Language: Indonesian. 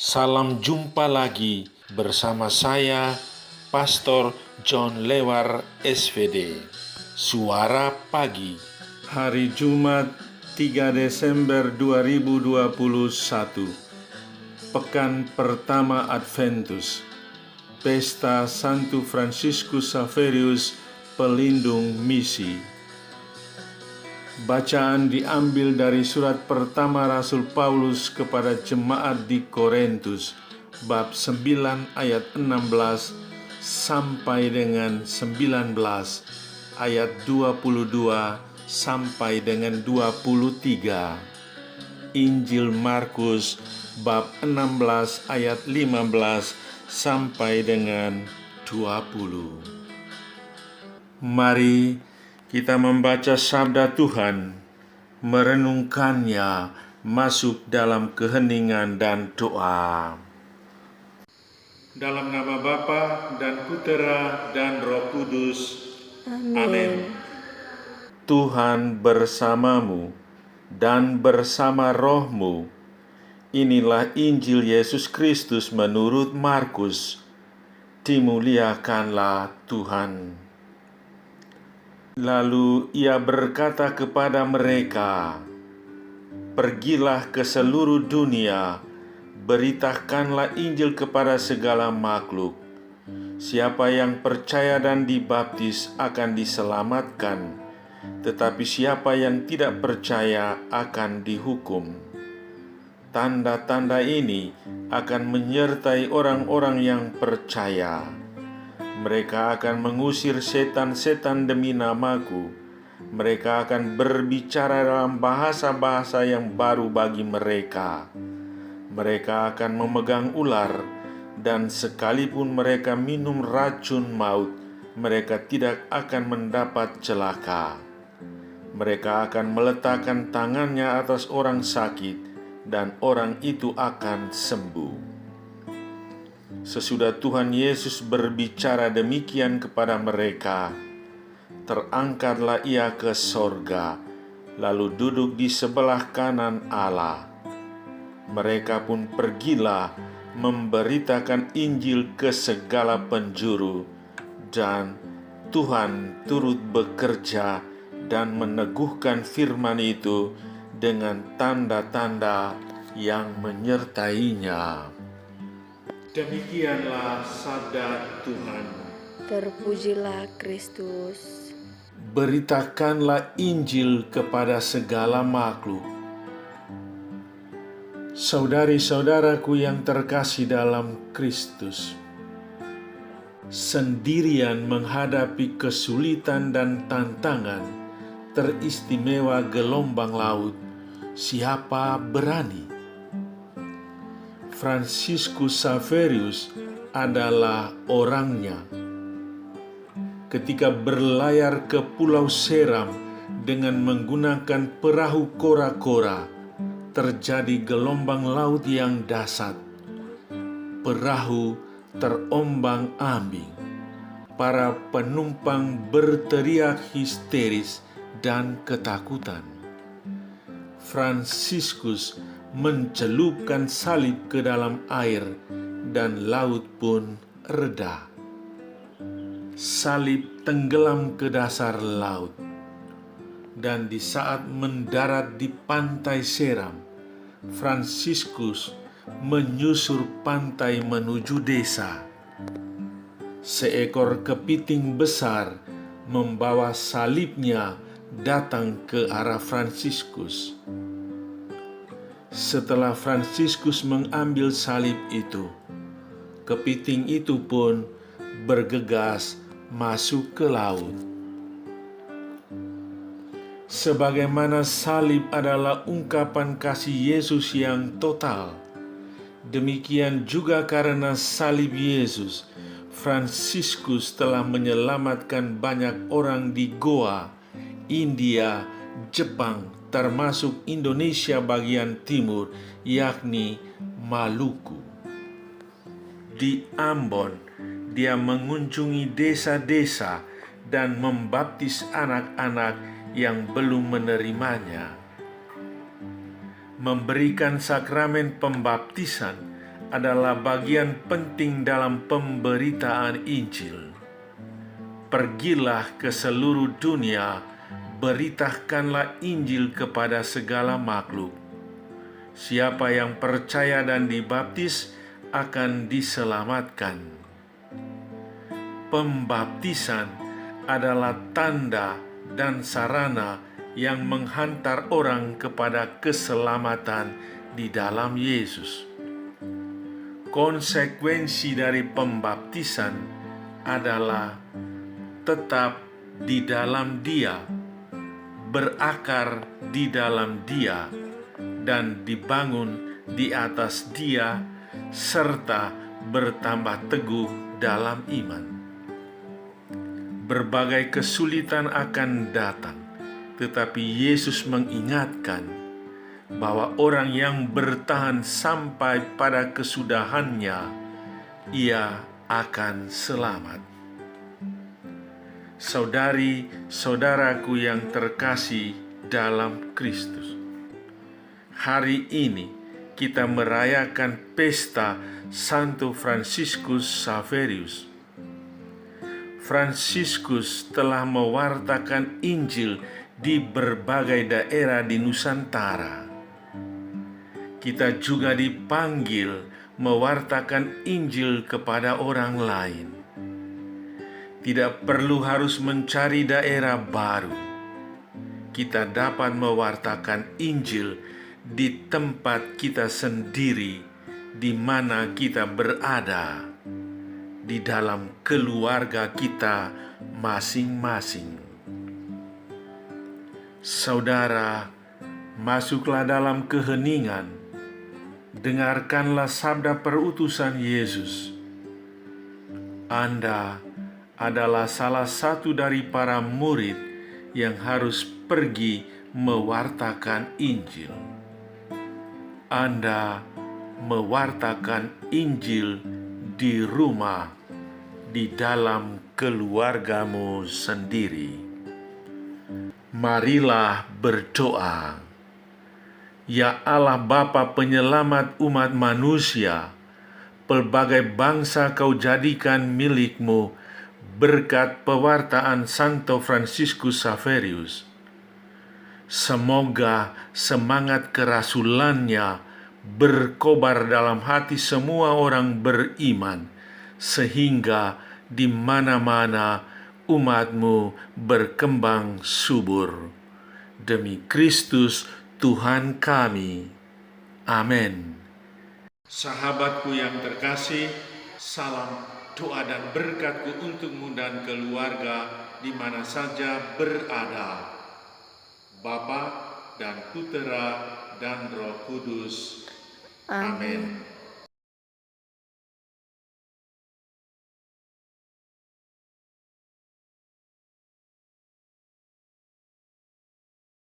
Salam jumpa lagi bersama saya, Pastor John Lewar SVD. Suara Pagi. Hari Jumat 3 Desember 2021. Pekan pertama Adventus. Pesta Santo Fransiskus Xaverius, pelindung misi. Bacaan diambil dari surat pertama Rasul Paulus kepada jemaat di Korintus, bab 9 ayat 16 sampai dengan 19, ayat 22 sampai dengan 23. Injil Markus, bab 16 ayat 15 sampai dengan 20. Mari kita membaca sabda Tuhan, merenungkannya, masuk dalam keheningan dan doa. Dalam nama Bapa dan Putera dan Roh Kudus. Amin. Tuhan bersamamu dan bersama rohmu. Inilah Injil Yesus Kristus menurut Markus. Dimuliakanlah Tuhan. Lalu ia berkata kepada mereka, "Pergilah ke seluruh dunia, beritakanlah Injil kepada segala makhluk. Siapa yang percaya dan dibaptis akan diselamatkan, tetapi siapa yang tidak percaya akan dihukum. Tanda-tanda ini akan menyertai orang-orang yang percaya. Mereka akan mengusir setan-setan demi namaku. Mereka akan berbicara dalam bahasa-bahasa yang baru bagi mereka. Mereka akan memegang ular, dan sekalipun mereka minum racun maut, mereka tidak akan mendapat celaka. Mereka akan meletakkan tangannya atas orang sakit, dan orang itu akan sembuh." Sesudah Tuhan Yesus berbicara demikian kepada mereka, terangkatlah ia ke sorga, lalu duduk di sebelah kanan Allah. Mereka pun pergilah memberitakan Injil ke segala penjuru, dan Tuhan turut bekerja dan meneguhkan firman itu dengan tanda-tanda yang menyertainya. Demikianlah sabda Tuhan. Terpujilah Kristus. Beritakanlah Injil kepada segala makhluk. Saudari-saudaraku yang terkasih dalam Kristus, sendirian menghadapi kesulitan dan tantangan, teristimewa gelombang laut, siapa berani? Fransiskus Xaverius adalah orangnya. Ketika berlayar ke Pulau Seram dengan menggunakan perahu kora-kora, terjadi gelombang laut yang dahsyat. Perahu terombang-ambing. Para penumpang berteriak histeris dan ketakutan. Fransiskus mencelupkan salib ke dalam air, dan laut pun reda. Salib tenggelam ke dasar laut, dan di saat mendarat di pantai Seram, Fransiskus menyusur pantai menuju desa. Seekor kepiting besar membawa salibnya datang ke arah Fransiskus. Setelah Fransiskus mengambil salib itu, kepiting itu pun bergegas masuk ke laut. Sebagaimana salib adalah ungkapan kasih Yesus yang total, demikian juga karena salib Yesus, Fransiskus telah menyelamatkan banyak orang di Goa, India, Jepang, termasuk Indonesia bagian timur, yakni Maluku. Di Ambon, dia mengunjungi desa-desa dan membaptis anak-anak yang belum menerimanya. Memberikan sakramen pembaptisan adalah bagian penting dalam pemberitaan Injil. Pergilah ke seluruh dunia, beritakanlah Injil kepada segala makhluk. Siapa yang percaya dan dibaptis akan diselamatkan. Pembaptisan adalah tanda dan sarana yang menghantar orang kepada keselamatan di dalam Yesus. Konsekuensi dari pembaptisan adalah tetap di dalam Dia, berakar di dalam Dia, dan dibangun di atas Dia, serta bertambah teguh dalam iman. Berbagai kesulitan akan datang, tetapi Yesus mengingatkan bahwa orang yang bertahan sampai pada kesudahannya, ia akan selamat. Saudari-saudaraku yang terkasih dalam Kristus, hari ini kita merayakan pesta Santo Fransiskus Xaverius. Fransiskus telah mewartakan Injil di berbagai daerah di Nusantara. Kita juga dipanggil mewartakan Injil kepada orang lain. Tidak perlu harus mencari daerah baru. Kita dapat mewartakan Injil di tempat kita sendiri, di mana kita berada, di dalam keluarga kita masing-masing. Saudara, masuklah dalam keheningan, dengarkanlah sabda perutusan Yesus. Anda adalah salah satu dari para murid yang harus pergi mewartakan Injil. Anda mewartakan Injil di rumah, di dalam keluargamu sendiri. Marilah berdoa. Ya Allah Bapa penyelamat umat manusia, pelbagai bangsa Kau jadikan milik-Mu berkat pewartaan Santo Fransiskus Xaverius. Semoga semangat kerasulannya berkobar dalam hati semua orang beriman, sehingga di mana-mana umat-Mu berkembang subur. Demi Kristus Tuhan kami. Amin. Sahabatku yang terkasih, salam doa dan berkatku untukmu dan keluarga di mana saja berada. Bapa dan Putera dan Roh Kudus. Amin.